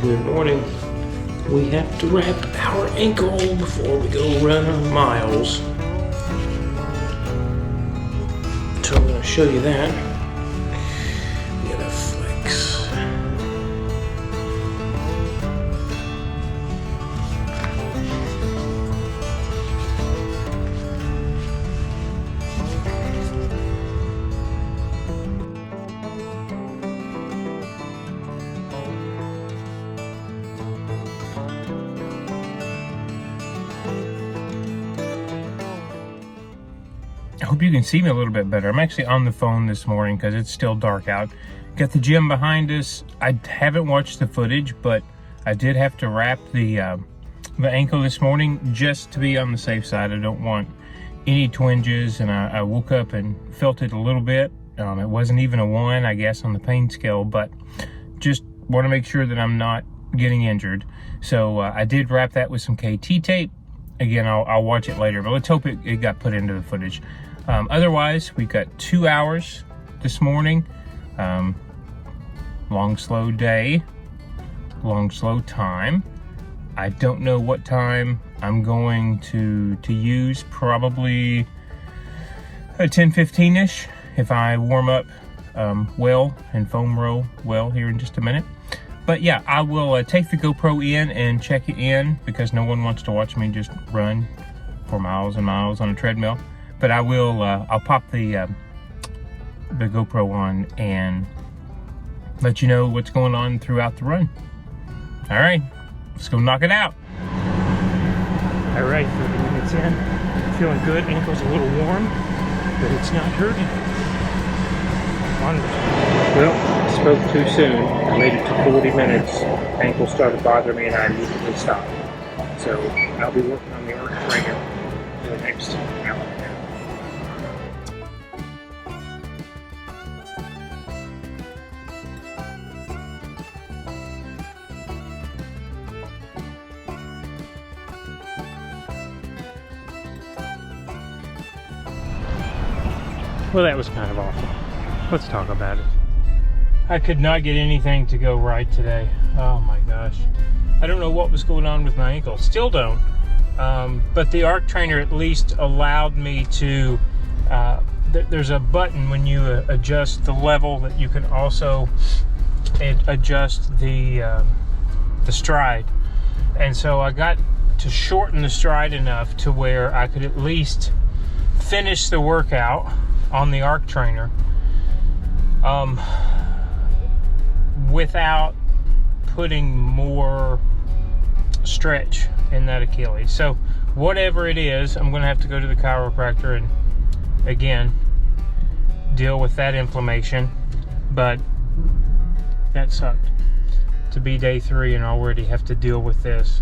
Good morning. We have to wrap our ankle before we go run miles. So I'm going to show you that. We gotta flex. I hope you can see me a little bit better. I'm actually on the phone this morning because it's still dark out. Got the gym behind us. I haven't watched the footage, but I did have to wrap the ankle this morning just to be on the safe side. I don't want any twinges, and I woke up and felt it a little bit. It wasn't even a 1, I guess, on the pain scale, but just want to make sure that I'm not getting injured. So I did wrap that with some KT tape. Again, I'll watch it later, but let's hope it got put into the footage. Otherwise, we've got 2 hours this morning. Long, slow day, long, slow time. I don't know what time I'm going to use, probably a 10:15-ish if I warm up well and foam roll well here in just a minute. But yeah, I will take the GoPro in and check it in because no one wants to watch me just run for miles and miles on a treadmill. But I will, I'll pop the GoPro on and let you know what's going on throughout the run. All right, let's go knock it out. All right, 30 minutes in. Feeling good. Ankle's a little warm, but it's not hurting. Wonderful. Well, spoke too soon. I made it to 40 minutes. Ankle started bothering me and I immediately stopped. So I'll be working on the arc trainer for the next hour and a half. Well, that was kind of awful. Let's talk about it. I could not get anything to go right today. Oh my gosh. I don't know what was going on with my ankle. Still don't. But the arc trainer at least allowed me to, there's a button when you adjust the level that you can also adjust the stride. And so I got to shorten the stride enough to where I could at least finish the workout on the arc trainer without putting more stretch in that Achilles. So whatever it is, I'm going to have to go to the chiropractor and again deal with that inflammation. But that sucked to be day 3 and already have to deal with this.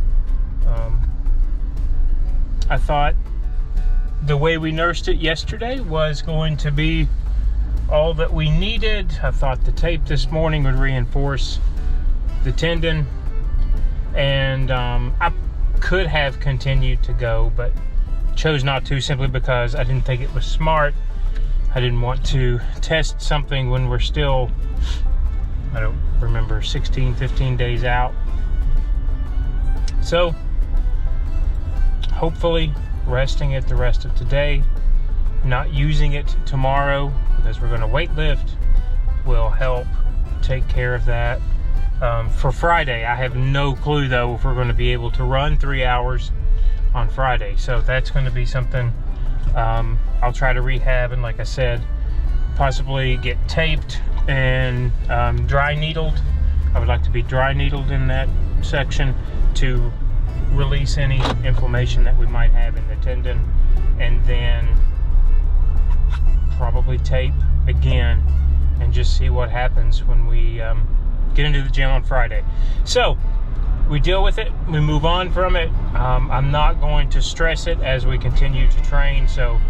I thought the way we nursed it yesterday was going to be all that we needed. I thought the tape this morning would reinforce the tendon, and I could have continued to go, but chose not to simply because I didn't think it was smart. I didn't want to test something when we're still, I don't remember, 16, 15 days out. So hopefully resting it the rest of today, not using it tomorrow because we're going to weight lift, will help take care of that. For Friday, I have no clue though if we're going to be able to run 3 hours on Friday, so that's going to be something I'll try to rehab, and like I said, possibly get taped and dry needled. I would like to be dry needled in that section to release any inflammation that we might have in the tendon, and then probably tape again and just see what happens when we get into the gym on Friday. So we deal with it, we move on from it. I'm not going to stress it as we continue to train, so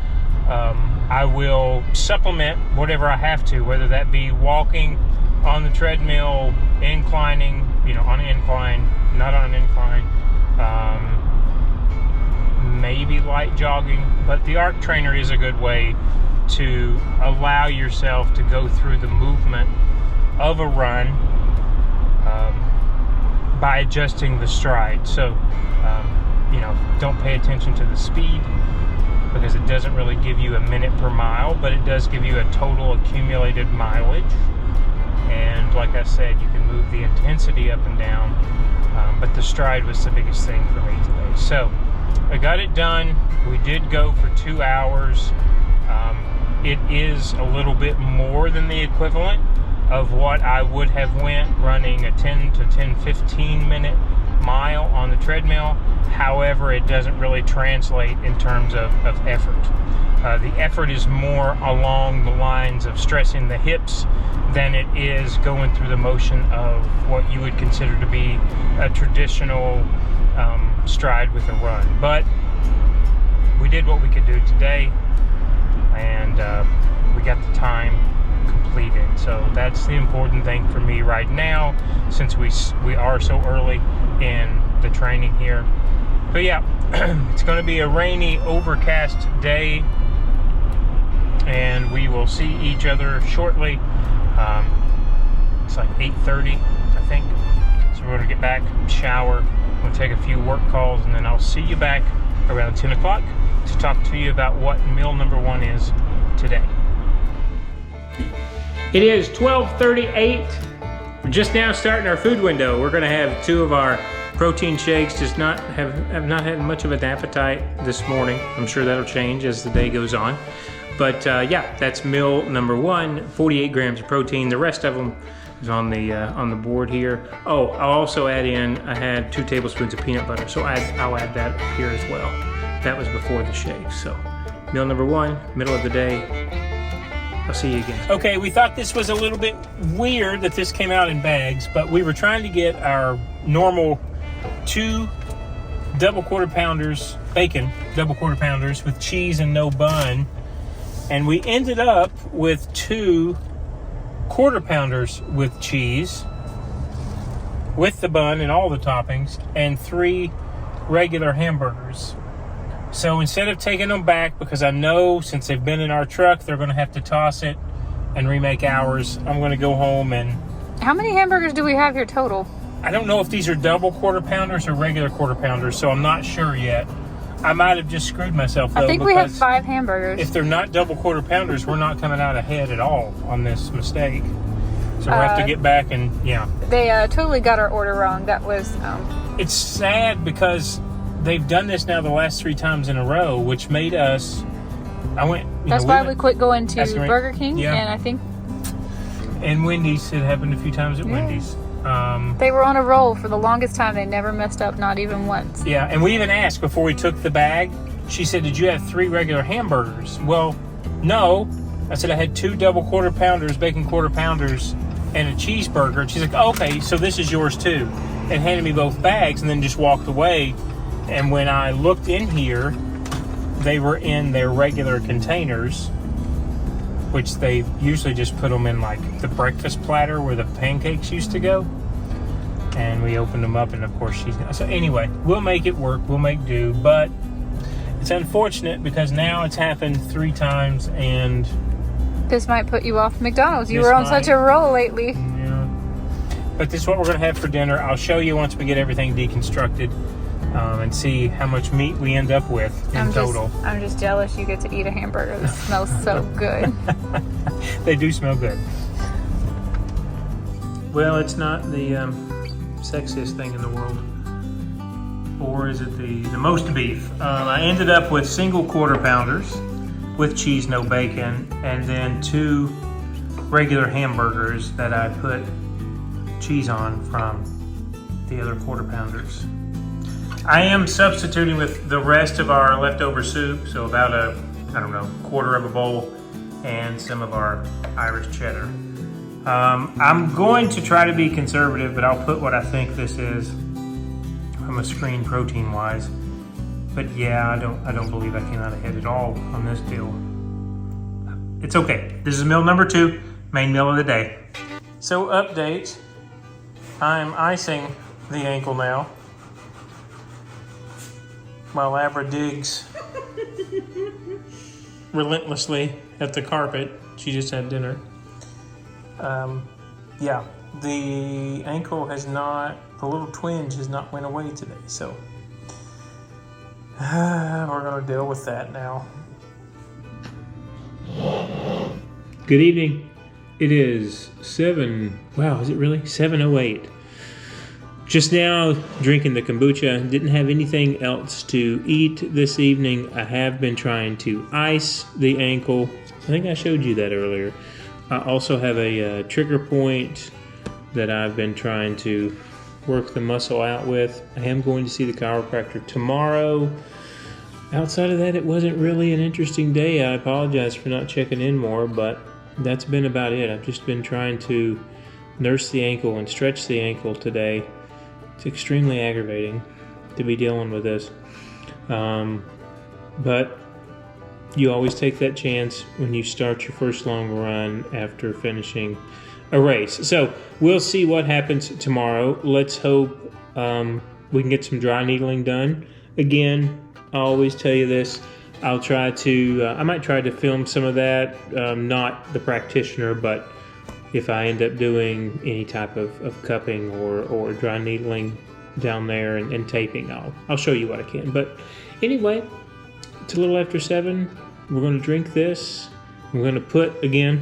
I will supplement whatever I have to, whether that be walking on the treadmill, inclining, on an incline, not on an incline, maybe light jogging. But the arc trainer is a good way to allow yourself to go through the movement of a run by adjusting the stride. So, you know, don't pay attention to the speed, because it doesn't really give you a minute per mile, but it does give you a total accumulated mileage. And like I said, you can move the intensity up and down, but the stride was the biggest thing for me today. So I got it done. We did go for 2 hours. It is a little bit more than the equivalent of what I would have went running a 10 to 15 minute mile on the treadmill. However, it doesn't really translate in terms of effort. The effort is more along the lines of stressing the hips than it is going through the motion of what you would consider to be a traditional stride with a run. But we did what we could do today, and we got the time completed. So that's the important thing for me right now, since we are so early in the training here. But yeah, it's going to be a rainy, overcast day, and we will see each other shortly. It's like 8:30, I think. So we're going to get back, shower, I'm going to take a few work calls, and then I'll see you back around 10 o'clock to talk to you about what meal number 1 is today. It is 12:38. We're just now starting our food window. We're going to have 2 of our protein shakes. Just have not had much of an appetite this morning. I'm sure that'll change as the day goes on. But yeah, that's meal number 1, 48 grams of protein. The rest of them is on the board here. Oh, I'll also add in, I had 2 tablespoons of peanut butter, so I'll add that up here as well. That was before the shake. So meal number 1, middle of the day. I'll see you again. Okay, we thought this was a little bit weird that this came out in bags, but we were trying to get our normal 2 double quarter pounders, bacon double quarter pounders with cheese and no bun. And we ended up with 2 quarter pounders with cheese, with the bun and all the toppings, and 3 regular hamburgers. So instead of taking them back, because I know since they've been in our truck, they're going to have to toss it and remake ours, I'm going to go home and... How many hamburgers do we have here total? I don't know if these are double quarter pounders or regular quarter pounders, so I'm not sure yet. I might have just screwed myself, though. I think we have 5 hamburgers. If they're not double quarter pounders, we're not coming out ahead at all on this mistake. So we'll have to get back and, yeah. They totally got our order wrong. That was... It's sad because they've done this now the last 3 times in a row, which made us... That's why we quit going to Burger King, yeah. And I think... And Wendy's. It happened a few times at Wendy's. They were on a roll for the longest time. They never messed up, not even once. Yeah, and we even asked before we took the bag. She said, "Did you have 3 regular hamburgers?" Well, no. I said I had 2 double quarter pounders, bacon quarter pounders, and a cheeseburger. And she's like, oh, "Okay, so this is yours too," and handed me both bags, and then just walked away. And when I looked in here, they were in their regular containers, which they usually just put them in like the breakfast platter where the pancakes used to go. And we opened them up, and of course she's not. So anyway, we'll make it work, we'll make do, but it's unfortunate because now it's happened 3 times, and this might put you off McDonald's. You were on such a roll lately. Yeah. But this is what we're gonna have for dinner. I'll show you once we get everything deconstructed. And see how much meat we end up with in total. I'm just jealous you get to eat a hamburger that smells so good. They do smell good. Well, it's not the sexiest thing in the world. Or is it the most beef? I ended up with single quarter pounders with cheese, no bacon, and then 2 regular hamburgers that I put cheese on from the other quarter pounders. I am substituting with the rest of our leftover soup, so about a, I don't know, quarter of a bowl, and some of our Irish cheddar. I'm going to try to be conservative, but I'll put what I think this is from a screen protein-wise. But yeah, I don't believe I came out ahead at all on this deal. It's okay. This is meal number 2, main meal of the day. So update, I'm icing the ankle now. While Abra digs relentlessly at the carpet. She just had dinner. Yeah, the ankle has not the little twinge has not went away today, so we're gonna deal with that now. Good evening. It is 7:08. Just now drinking the kombucha. Didn't have anything else to eat this evening. I have been trying to ice the ankle. I think I showed you that earlier. I also have a trigger point that I've been trying to work the muscle out with. I am going to see the chiropractor tomorrow. Outside of that, it wasn't really an interesting day. I apologize for not checking in more, but that's been about it. I've just been trying to nurse the ankle and stretch the ankle today. It's extremely aggravating to be dealing with this. But you always take that chance when you start your first long run after finishing a race. So we'll see what happens tomorrow. Let's hope we can get some dry needling done. Again, I always tell you this. I might try to film some of that, not the practitioner, but if I end up doing any type of cupping or dry needling down there and taping, I'll show you what I can. But anyway, it's a little after 7. We're going to drink this. We're going to put, again,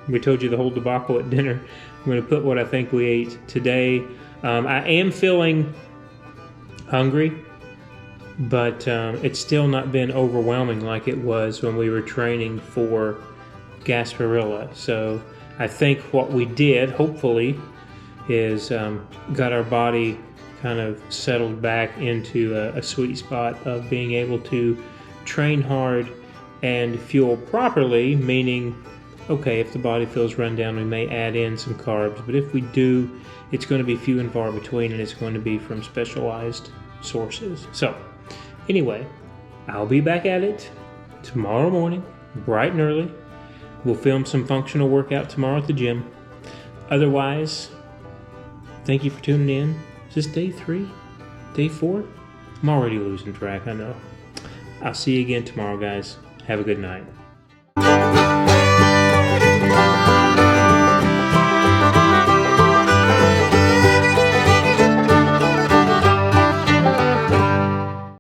we told you the whole debacle at dinner. We're going to put what I think we ate today. I am feeling hungry, but it's still not been overwhelming like it was when we were training for Gasparilla. So I think what we did, hopefully, is got our body kind of settled back into a sweet spot of being able to train hard and fuel properly, meaning, okay, if the body feels run down, we may add in some carbs, but if we do, it's going to be few and far between, and it's going to be from specialized sources. So anyway, I'll be back at it tomorrow morning, bright and early. We'll film some functional workout tomorrow at the gym. Otherwise, thank you for tuning in. Is this day 3? Day 4? I'm already losing track, I know. I'll see you again tomorrow, guys. Have a good night.